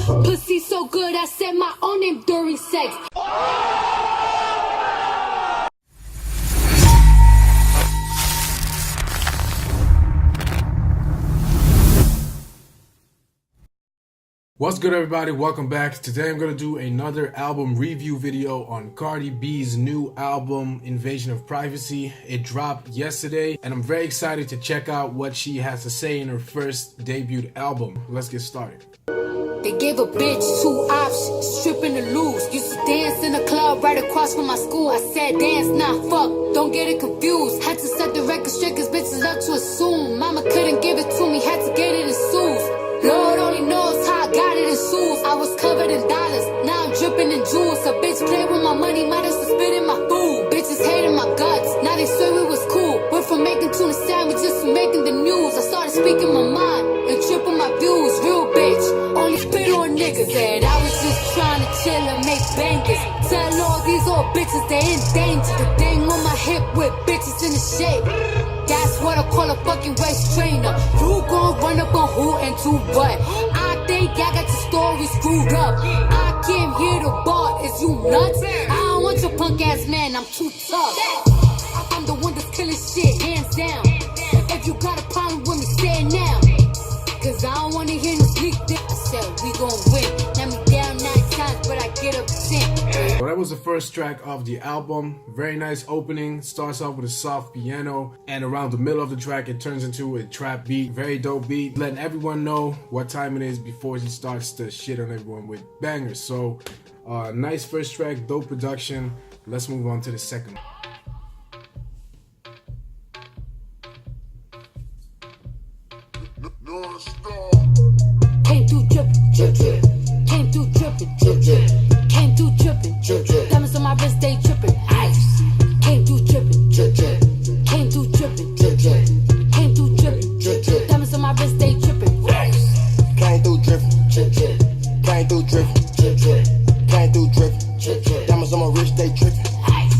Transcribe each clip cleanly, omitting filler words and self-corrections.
Pussy so good, I said my own name during sex. What's good, everybody? Welcome back. Today I'm going to do another album review video on Cardi B's new album, Invasion of Privacy. It dropped yesterday and I'm very excited to check out what she has to say in her first debut album. Let's get started. They gave a bitch 2 options, stripping to lose. Used to dance in a club right across from my school. I said dance, nah, fuck, don't get it confused. Had to set the record straight cause bitches up to assume. Mama couldn't give it to me, had to get it in suits. Lord only knows how I got it in shoes. I was covered in dollars, now I'm dripping in jewels. A bitch played with my money, might as well spit in my food. Bitches hated my guts, now they say we was cool. Went from making tuna sandwiches to making the news. I started speaking my mind and tripping my views. Real bitch, only spit on niggas. Said I was just trying to chill and make bangers. Tell all these old bitches they in danger. The thing on my hip with bitches in the shape. That's what I call a fucking waist trainer. You gon' run up on who and do what? I think I got your story screwed up. I came here to bar, is you nuts? I don't want your punk ass man, I'm too tough. I'm the one that's killing shit, hands down. If you got a problem with me, say it now. Cause I don't wanna hear no sneak dick. I said we gon' win. Let me down 9 times, but I get up 10. So that was the first track of the album. Very nice opening. Starts off with a soft piano, and around the middle of the track it turns into a trap beat. Very dope beat, letting everyone know what time it is before she starts to shit on everyone with bangers. So nice first track, dope production. Let's move on to the second one. Came through drippin', drip, drip. Came through drippin', drip, drip. Came through drippin', drip, drip. Diamonds on my wrist, they drippin', ice. Came through drippin', drip, drip. Came through drippin', drip, drip. Came through drippin', drip, drip. Diamonds on my wrist, they drippin', ice. Came through drippin', drip, drip. Came through drippin', drip, drip. Came through drippin', drip, drip. Diamonds on my wrist, they drippin', ice.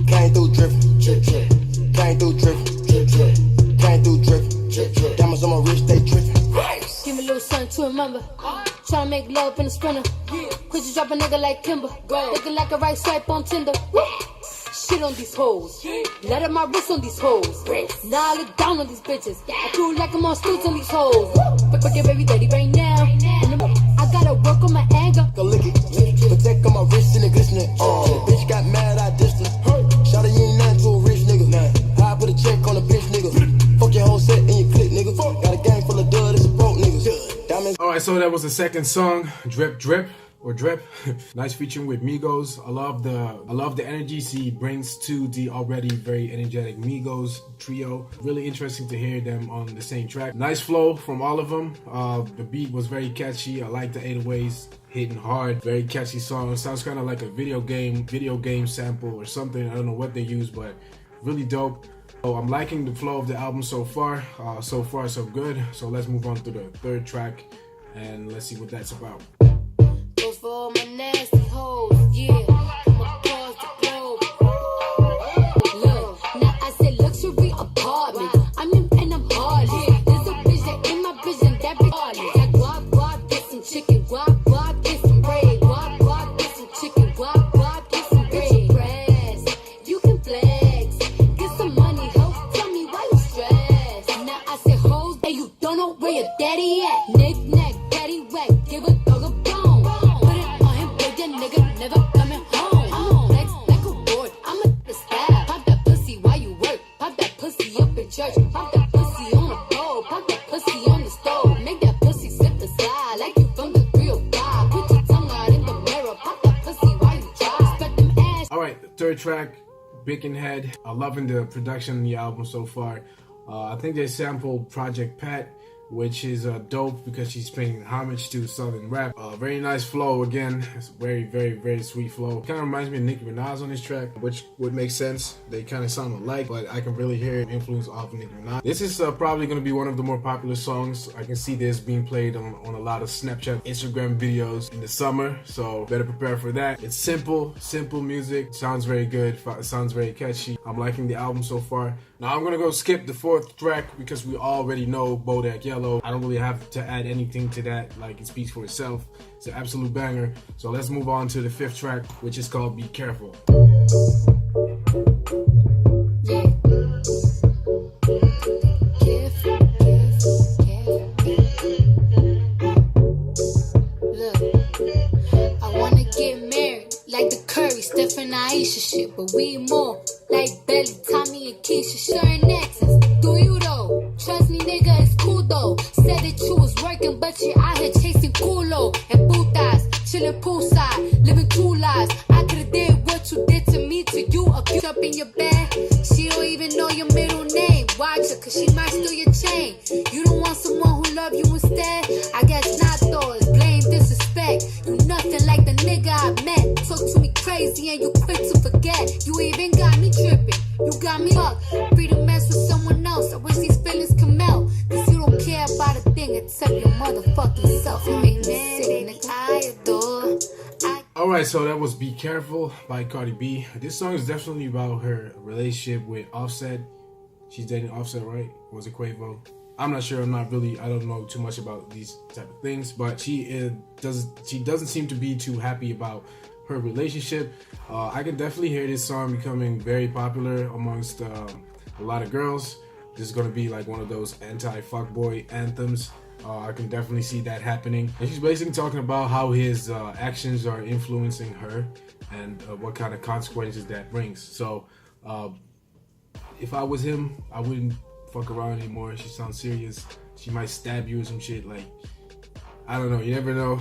Came through drippin', drip, drip. Came through drippin', drip, drip. Came through drippin', drip, drip. Diamonds on my wrist, they drippin', ice. Give me a little something to remember. Tryna make love in the sprinter. Quit you drop a nigga like Kimber. Looking like a right swipe on Tinder. Shit on these hoes. Let up my wrist on these hoes. Now I look down on these bitches. I do like I'm on stilts on these hoes. But get baby daddy right now. I gotta work on my anger. Go lick it. Protect on my wrist and it glistening. Bitch got mad, I dissed her. Shot you ain't nothing to a rich nigga. I put a check on a bitch nigga. Fuck your whole set and your click nigga. Got a gang full of dud, it's a broke niggas. Diamonds. Alright, so that was the second song, Drip Drip or Drip. Nice featuring with Migos. I love the energy she brings to the already very energetic Migos trio. Really interesting to hear them on the same track. Nice flow from all of them. The beat was very catchy. I like the 808s hitting hard. Very catchy song. It sounds kind of like a video game sample or something. I don't know what they use, but really dope. So I'm liking the flow of the album so far. So far so good. So let's move on to the third track and let's see what that's about. Goes for all my nasty hoes, yeah. Come across the globe. Look, now I said luxury apartment. I'm in and I'm hardly. There's a bitch that in my vision, that bitch hardly. Like guap, guap, get some chicken. Guap, guap, get some bread. Guap, guap, get some chicken. Guap, guap, get some bread. Get your breasts, you can flex. Get some money, ho. Tell me why you stressed. Now I said hoes, and you don't know where your daddy at. Nick, nack, daddy whack. Give a dog a bone. Put it on him, but that nigga never coming home. Next, like a board, I'm a the style. Pop that pussy while you work. Pop that pussy up in church. Pop that pussy on the floor. Pop that pussy on the stove. Make that pussy slip and slide like you from the 305. Put your tongue out in the mirror. Pop that pussy while you try. Spread them ass. Alright, the third track, Bacon Head. I'm loving the production in the album so far. I think they sampled Project Pat, which is dope because she's paying homage to Southern rap. Very nice flow again. It's very, very, very sweet flow. Kind of reminds me of Nicki Minaj on this track, which would make sense. They kind of sound alike, but I can really hear influence off of Nicki Minaj. This is probably going to be one of the more popular songs. I can see this being played on a lot of Snapchat, Instagram videos in the summer, so better prepare for that. It's simple music. Sounds very good. Sounds very catchy. I'm liking the album so far. Now I'm gonna go skip the 4th track because we already know Bodak Yellow. I don't really have to add anything to that, like it speaks for itself. It's an absolute banger. So let's move on to the 5th track, which is called Be Careful. Yeah. Careful, careful, careful. Look, I wanna get married like the Curry, Steph and Aisha shit, but we more like Belly, Tommy, and Keisha. Certain exes, do you though? Trust me, nigga, it's cool though. Said that you was working, but you out here chasing culo and putas, chilling poolside, living 2 lives. I could've did what you did to me, to you. Abuse up in your bed, she don't even know your middle name. Watch her, cause she might steal your chain. You don't want someone who love you instead? I guess not though, it's blame, disrespect. You nothing like the nigga I met. Talk to me crazy and you quick to forget. You even got me tripping, you got me up. Free to mess with someone else, I wish these feelings could melt. Cause you don't care about a thing except your motherfucking self. You make me sick, nigga, I adore. Alright, so that was Be Careful by Cardi B. This song is definitely about her relationship with Offset. She's dating Offset, right? Or was it Quavo? I'm not sure. I don't know too much about these type of things, but she doesn't seem to be too happy about her relationship. I can definitely hear this song becoming very popular amongst a lot of girls. This is gonna be like one of those anti-fuckboy anthems. I can definitely see that happening. And she's basically talking about how his actions are influencing her and what kind of consequences that brings. So if I was him, I wouldn't fuck around anymore. She sounds serious. She might stab you or some shit. Like, I don't know. You never know.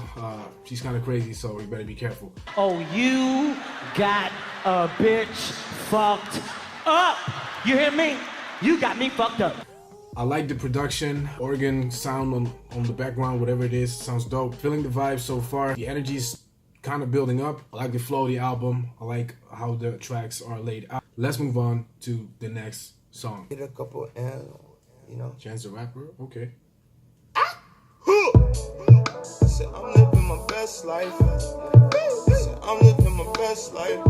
She's kind of crazy, so you better be careful. Oh, you got a bitch fucked up. You hear me? You got me fucked up. I like the production, organ sound on the background, whatever it is, sounds dope. Feeling the vibe so far. The energy's kind of building up. I like the flow of the album. I like how the tracks are laid out. Let's move on to the next song. Get a couple and, you know. Chance the Rapper, okay. I said, I'm living my best life. I said, I'm living my best life.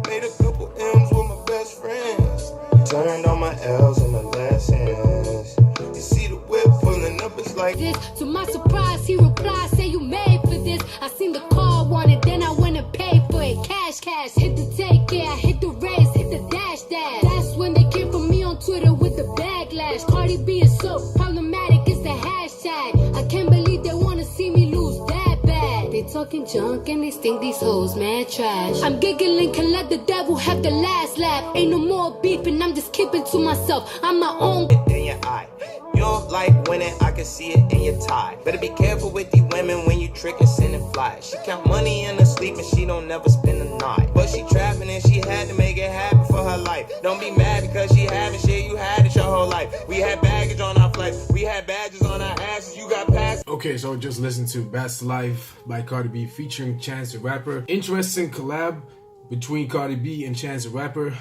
Made a couple M's with my best friends. Turned all my L's into lessons. You see the whip pulling up, it's like this. To my surprise, he replied, say you made for this. I seen the car, wanted, then I went and paid for it. Cash, hit the take, yeah, hit the race, hit the dash. That's when they came for me on Twitter with the backlash. Cardi B is so problematic, it's the hashtag. I can't believe they wanna see me lose that bad. They talking junk and they think these hoes mad trash. I'm giggling, can let the devil have the last laugh. Ain't no more beefing, I'm just keeping to myself. I'm my own. in your eye. You don't like winning, I can see it in your tie. Better be careful with these women when you trick and send and fly. She count money in her sleep and she don't never spend a night. But she trapping and she had to make it happen for her life. Don't be mad because she having shit, you had it your whole life. We had baggage on our flights, we had badges on our asses, you got past. Okay, so just listen to Best Life by Cardi B featuring Chance the Rapper. Interesting collab between Cardi B and Chance the Rapper.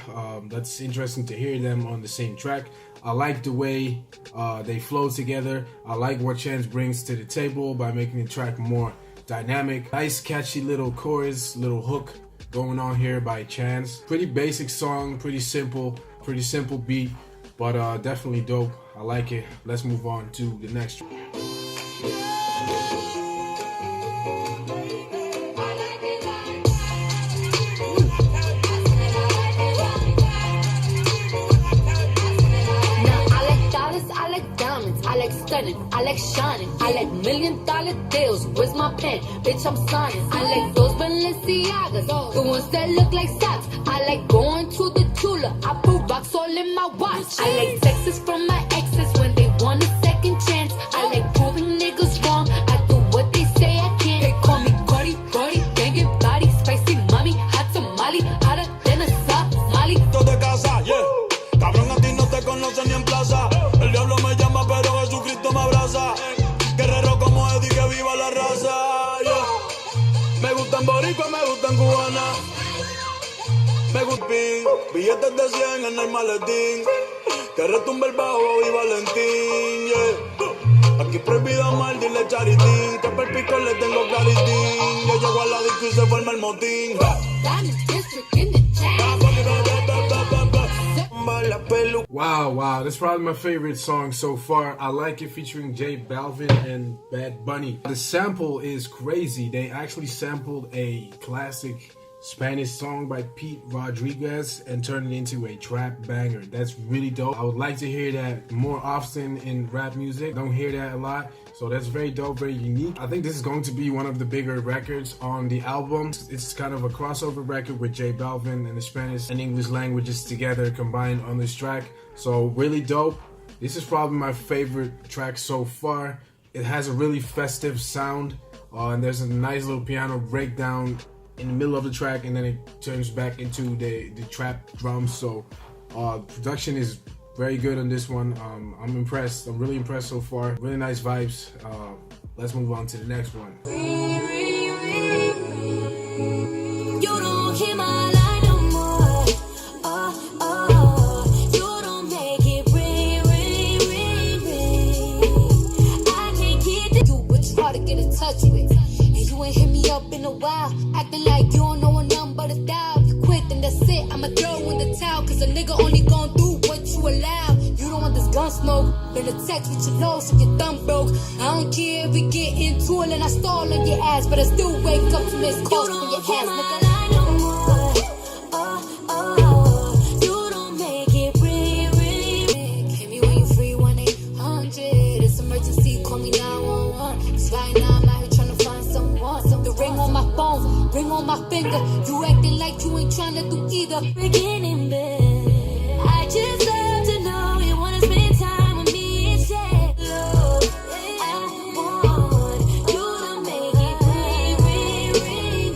That's interesting to hear them on the same track. I like the way they flow together. I like what Chance brings to the table by making the track more dynamic. Nice catchy little chorus, little hook going on here by Chance. Pretty basic song, pretty simple beat, but definitely dope. I like it. Let's move on to the next track. I like shining, I like $1 million deals. Where's my pen? Bitch, I'm signing. I like those Balenciagas, the ones that look like socks. I like going to the Tula. I put rocks all in my watch. I like texts from my exes when they want a second chance. I like proving niggas wrong. I do what they say I can't. They call me Cardi, banging body, spicy mommy, hot tamale, hotter than a Somali. De casa, yeah. Cabrón, a ti no te conocen ni en plaza. El diablo me llama, pero Jesucristo me abraza. Guerrero como Eddie, que viva la raza, yeah. Me gustan boricua, me gustan cubana. Me gustan billetes de 100 en el maletín. Que retumbe el bajo y Valentín, yeah. Aquí prohibido mal, dile charitín. Que per pico le tengo claritín. Yo llego a la disco y se forma el motín. Diamond District in the chat. la pelu. Wow, that's probably my favorite song so far. I like it, featuring Balvin and Bad Bunny. The sample is crazy. They actually sampled a classic Spanish song by Pete Rodriguez and turned it into a trap banger. That's really dope. I would like to hear that more often in rap music. Don't hear that a lot. So that's very dope, very unique. I think this is going to be one of the bigger records on the album. It's kind of a crossover record with Balvin and the Spanish and English languages together combined on this track. So really dope. This is probably my favorite track so far. It has a really festive sound, and there's a nice little piano breakdown in the middle of the track, and then it turns back into the trap drums. So production is very good on this one. I'm impressed. I'm really impressed so far. Really nice vibes. Let's move on to the next one. You don't hear my line no more. You don't make it ring, ring, ring, ring. I can't get you, but you hard to get in touch with. And you ain't hit me up in a while, acting like you don't know a number to dial. You quit, then that's it. I'ma throw in the towel, cause a nigga only gon' do what you allow. You don't want this gun smoke, then a text with your nose so your thumb broke. I don't care if we get into it and I stall on your ass, but I still wake up to miss calls from your ass, nigga. You don't make it ring, ring. Hit me when you free, 1-800. It's emergency, call me 911. It's right now, I'm out here trying to find someone. The ring on my phone, ring on my finger. You acting like you ain't trying to do either. Breaking in bed, I just love to know you wanna spend time with me and say love. I want you to make it ring, ring, ring,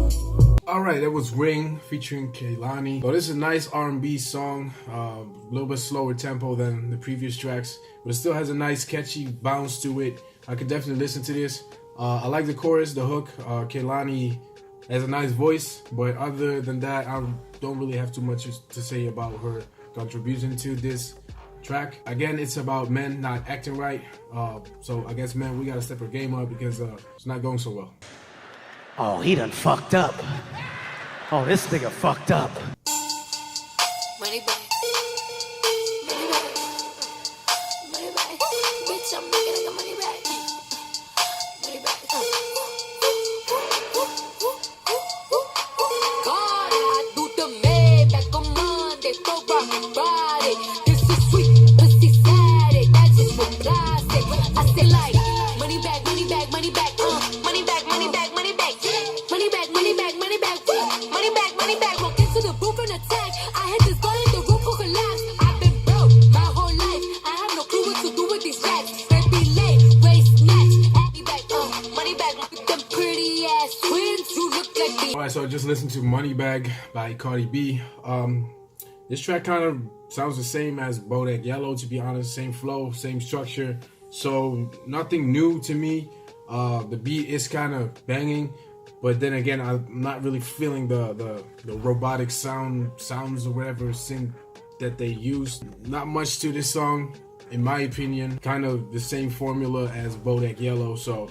ring. Alright, that was Ring featuring Kehlani. So this is a nice R&B song, a little bit slower tempo than the previous tracks, but it still has a nice catchy bounce to it. I could definitely listen to this. I like the chorus, the hook. Kehlani has a nice voice, but other than that, I don't really have too much to say about her contribution to this track. Again, it's about men not acting right. So I guess, man, we gotta step our game up because it's not going so well. Oh, he done fucked up. Oh, this nigga fucked up. Money back. Money back. Money back. Bitch, I'm making like a money back. Money back. God, I do the Maybach on Monday for rock body. This is sweet, pussy Saturday. That's just what I say. I say like money back, money back, money back. Money back, money back, money back. Money back, money back, money back. Money back, money back. Walk into the booth and attack. I had this gun in the roof will collapse. I've been broke my whole life. I have no clue what to do with these racks. Baby late, waist snatch. Money back, money back. With them pretty ass twins, you look like me. Alright, so I just listened to Moneybag by Cardi B. This track kind of sounds the same as Bodak Yellow, to be honest. Same flow, same structure. So nothing new to me. The beat is kind of banging, but then again, I'm not really feeling the robotic sounds or whatever synth that they use. Not much to this song, in my opinion. Kind of the same formula as Bodak Yellow. So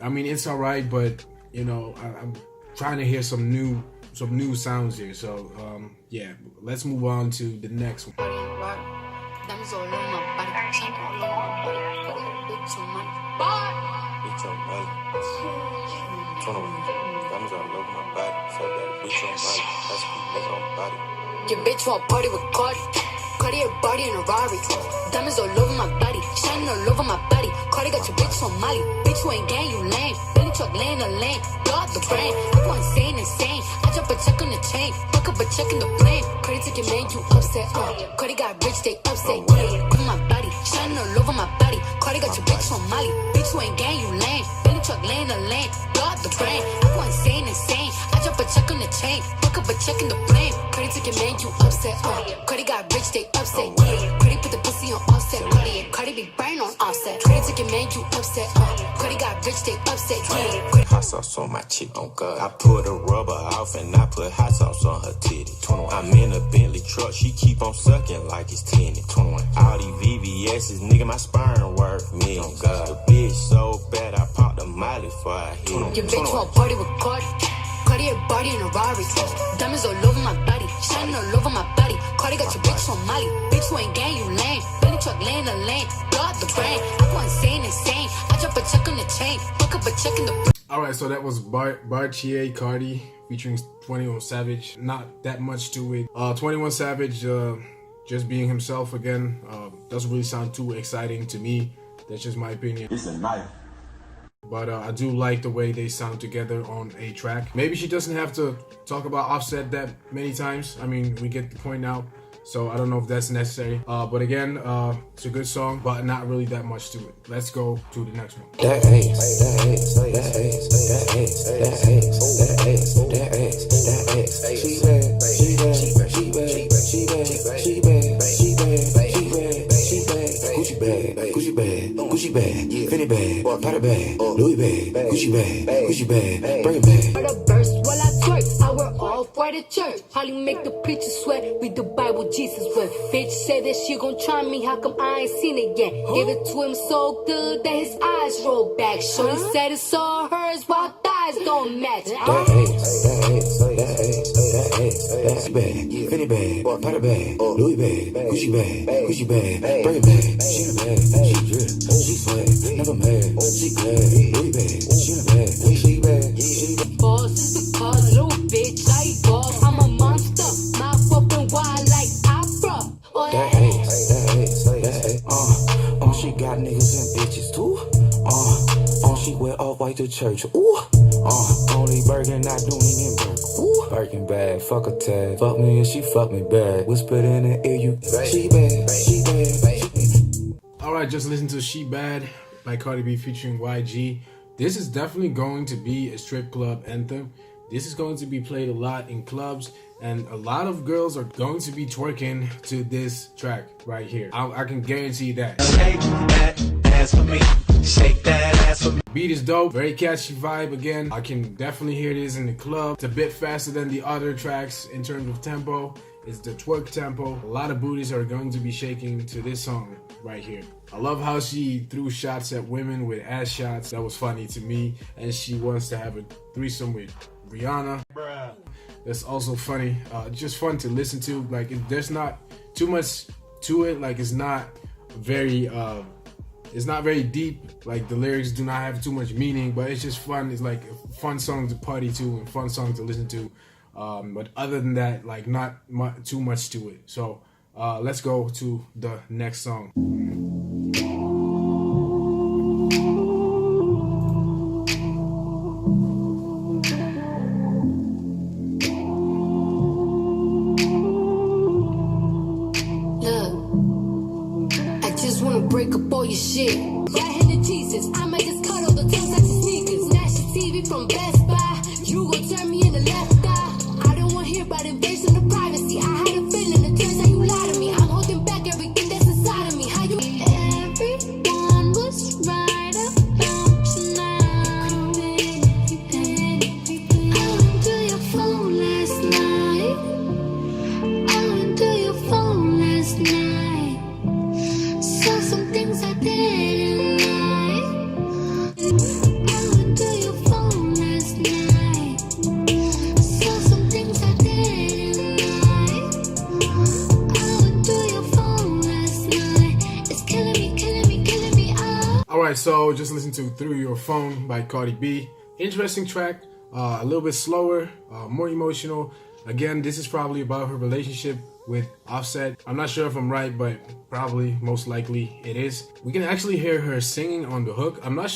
I mean, it's alright, but you know, I'm trying to hear some new sounds here. So yeah, let's move on to the next one. Diamonds all over my body, chain all over my body, put a bitch on my body. Bitch on belly. 21. Diamonds all over my body. So that bitch on body. That's nigga on body. Your bitch want party with Cardi. Cardi a body in a Rari. Diamonds all over my body, shining all over my body. Cardi got your bitch on Molly. Bitch, you ain't gang, you lame. Billy truck laying on lane. Dog the brain. I go insane. I drop a check on the chain. Fuck up a check in the flame. Cardi took your man, you upset. Cardi got rich, they upset. Yeah, over my body, shining all over my body. Cardi got your bitch on Molly. Bitch, you ain't gang, you lame. Billy truck laying on lane. Dog the brain. I go insane. I drop a check on the chain. Fuck up a check in the flame. Cardi took your man, you upset. Cardi got rich, they upset. Yeah, Cardi put the pussy on offset. Cardi be brain on offset. Cardi took your man, you upset. Cardi got rich, they upset. Yeah. Hot sauce on my chick, on God. I pulled the rubber off and I put hot sauce on her titty. 21. I'm in a Bentley truck, she keep on sucking like it's 10. 21. All these VVS's, nigga, my sperm worth me. On God. The bitch so bad, I popped a Molly before I hit. Your bitch want party with Cardi. Cardi a body in a Rari. Diamonds all over my body, shining all over my body. Cardi got your bitch on Molly. Bitch, you ain't gang, you lame. Billy truck laying the lane. Blow out the brain. I go insane. I drop a check on the chain. Fuck up a check in the. Alright, so that was Bartier Cardi featuring 21 Savage. Not that much to it. 21 Savage just being himself again. Doesn't really sound too exciting to me. That's just my opinion. It's a knife. But I do like the way they sound together on a track. Maybe she doesn't have to talk about Offset that many times. I mean, we get the point now. So I don't know if that's necessary. But again, it's a good song, but not really that much to it. Let's go to the next one. That ass, that ass, that ass, that ass, that ass, that ass, that ass, that ass. She bad, she bad, she bad, she bad, she bad, she bad, she bad, she bad. Gucci bag, Gucci bag, Gucci bag, Fendi bag, Prada bag, Louis bag, Gucci bag, Gucci bag, bring it back. For the verse while I twerk, I wear all for the church. Holly make the preacher sweat, read the Bible Jesus wept. Bitch say that she gon' try me, how come I ain't seen it yet? Give it to him so good that his eyes roll back. Shorty said it's all hers while thighs don't match. That ass, that ass, that ass, that ass, that ass. Bag, Fendi bag, Prada bag, Louis bag, Gucci bag, Gucci bag, bring it back. She in a bag, she drip, she swag, never mad, she glad. Louis bag, she in a bag, she bad, she bad. Boss is the cause, little bitch, I boss. I'm a monster, mouth open wide like opera. That ass, that ass, that ass. She got niggas and bitches too. She wear all white to church. Ooh. Only Birkin, not doing in Birkin. Ooh. Birkin bad, fuck a tag. Fuck me and she fuck me bad. Whispered in the ear, you. She bad, she bad, she bad. Alright, just listen to She Bad by Cardi B featuring YG. This is definitely going to be a strip club anthem. This is going to be played a lot in clubs, and a lot of girls are going to be twerking to this track right here. I can guarantee that. Shake that ass for me. Shake that ass for me. Beat is dope, very catchy vibe again. I can definitely hear this in the club. It's a bit faster than the other tracks in terms of tempo. It's the twerk tempo. A lot of booties are going to be shaking to this song right here. I love how she threw shots at women with ass shots. That was funny to me. And she wants to have a threesome with Rihanna. Bruh. That's also funny. Just fun to listen to. Like, there's not too much to it. Like, it's not very deep. Like, the lyrics do not have too much meaning, but it's just fun. It's like a fun song to party to and fun song to listen to. But other than that, like, not too much to it. So let's go to the next song. Break up all your shit. Yeah, hit the Jesus. I might just cut all the things like your sneakers. Snatch your TV from Best Buy. You gon' turn me in the left eye. I don't wanna hear about invasion of privacy. I had a feeling it turns out you lie to me. I'm holding back everything that's inside of me. How you? Everyone was right about you now. I went to your phone last night. I went to your phone last night. Saw some things I didn't like. I went to your phone last night. Saw some things I didn't like. I went to your phone last night. It's killing me, killing me, killing me. Alright, so just listen to Through Your Phone by Cardi B. Interesting track, a little bit slower, more emotional. Again, this is probably about her relationship with Offset. I'm not sure if I'm right, but probably, most likely it is. We can actually hear her singing on the hook. I'm not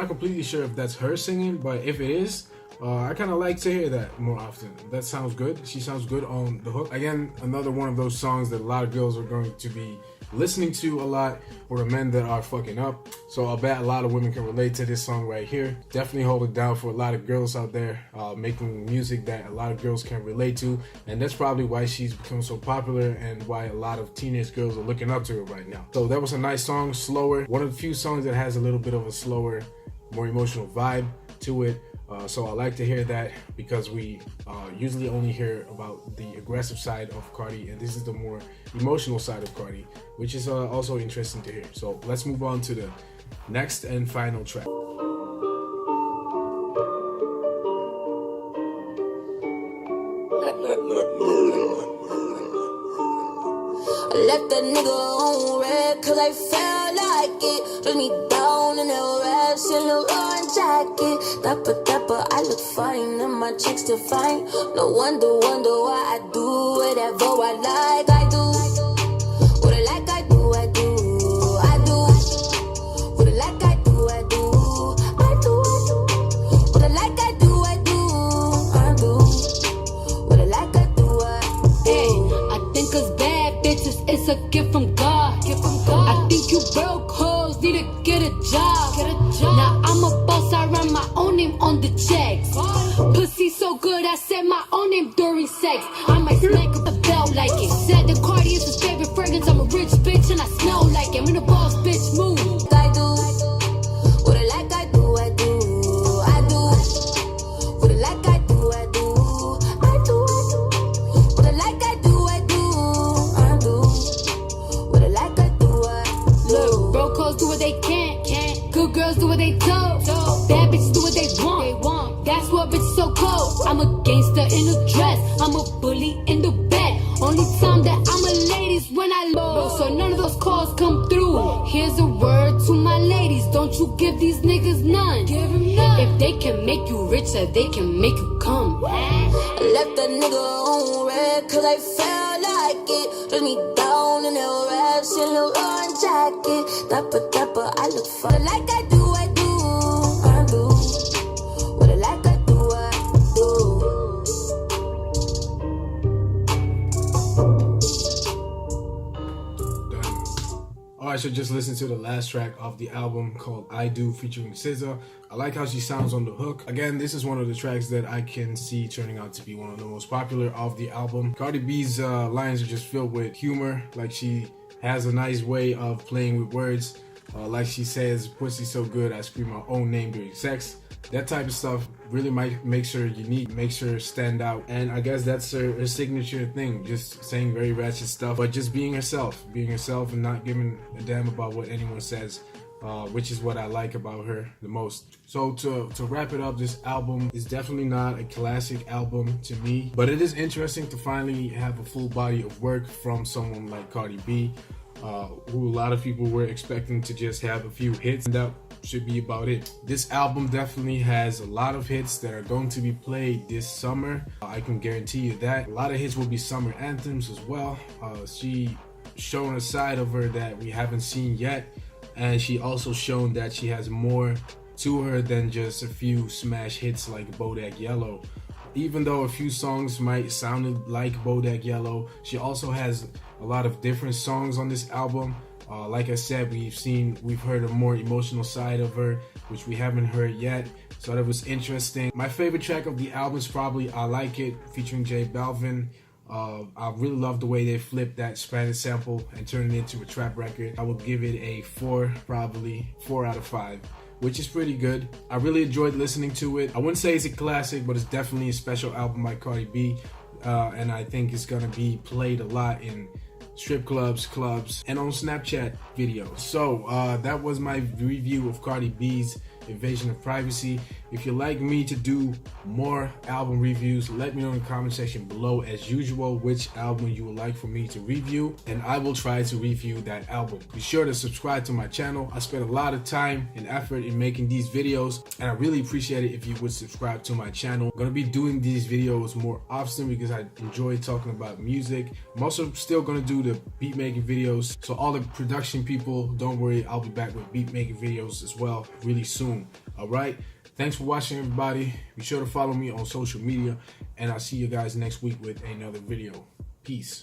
completely sure if that's her singing, but if it is, I kind of like to hear that more often. That sounds good. She sounds good on the hook. Again, another one of those songs that a lot of girls are going to be listening to a lot for the men that are fucking up. So I'll bet a lot of women can relate to this song right here. Definitely hold it down for a lot of girls out there making music that a lot of girls can relate to. And that's probably why she's become so popular and why a lot of teenage girls are looking up to her right now. So that was a nice song, slower. One of the few songs that has a little bit of a slower, more emotional vibe to it. So I like to hear that because we usually only hear about the aggressive side of Cardi, and this is the more emotional side of Cardi, which is also interesting to hear. So let's move on to the next and final track. I left that nigga on red cause I felt like it. Dress me down in that rash and a run jacket. Dapper, I look fine and my chicks still fine. No wonder why I do whatever I like. I do what I like, I do. What I like, I do. What I like, I do. What I like, I do. Hey, I think 'cause bad bitches, it's a gift from God. I think you broke hoes need to get a job. Now I'm a boss, I run my own name on the checks. Pussy so good, I said my own name during sex. I might smack up the belt like it. Said the Cardi is his favorite fragrance. I'm a rich bitch and I smell like it. I'm in a boss bitch mood. I do what I like, I do. What I like, I do. What I like, I do. What I like, I do. Look, broke hoes do what they can't. Good girls do what they told. Bad bitches do what they want. That's what bitches so cold. I'm a gangster in a dress. I'm a bully in the bed. Only time that I'm a ladies when I low. So none of those calls come through. Here's a word to my ladies. Don't you give these niggas none. If they can make you richer, they can make you come. I left that nigga on red cause I felt like it. Dress me down in that rash and a run jacket. Dapper, I look fine like I do. What I like, I do. Alright, so just listen to the last track of the album called I Do featuring SZA. I like how she sounds on the hook. Again, this is one of the tracks that I can see turning out to be one of the most popular of the album. Cardi B's lines are just filled with humor. Like, she has a nice way of playing with words. Like she says, pussy so good, I scream my own name during sex. That type of stuff really makes her unique, makes her stand out. And I guess that's her signature thing, just saying very ratchet stuff, but just being herself and not giving a damn about what anyone says, which is what I like about her the most. So to wrap it up, this album is definitely not a classic album to me, but it is interesting to finally have a full body of work from someone like Cardi B, who a lot of people were expecting to just have a few hits, and that should be about it. This album definitely has a lot of hits that are going to be played this summer. I can guarantee you that. A lot of hits will be summer anthems as well. She shown a side of her that we haven't seen yet, and she also shown that she has more to her than just a few smash hits like Bodak Yellow. Even though a few songs might sound like Bodak Yellow, she also has a lot of different songs on this album. Like I said, we've heard a more emotional side of her, which we haven't heard yet. So that was interesting. My favorite track of the album is probably I Like It, featuring Balvin. I really love the way they flipped that Spanish sample and turned it into a trap record. I would give it a 4, probably 4 out of 5. Which is pretty good. I really enjoyed listening to it. I wouldn't say it's a classic, but it's definitely a special album by Cardi B. And I think it's gonna be played a lot in strip clubs, and on Snapchat videos. So that was my review of Cardi B's Invasion of Privacy. If you'd like me to do more album reviews, let me know in the comment section below, as usual, which album you would like for me to review, and I will try to review that album. Be sure to subscribe to my channel. I spent a lot of time and effort in making these videos, and I really appreciate it if you would subscribe to my channel. I'm gonna be doing these videos more often because I enjoy talking about music. I'm also still gonna do the beat making videos, so all the production people, don't worry, I'll be back with beat making videos as well really soon. All right, thanks for watching, everybody. Be sure to follow me on social media, and I'll see you guys next week with another video. Peace.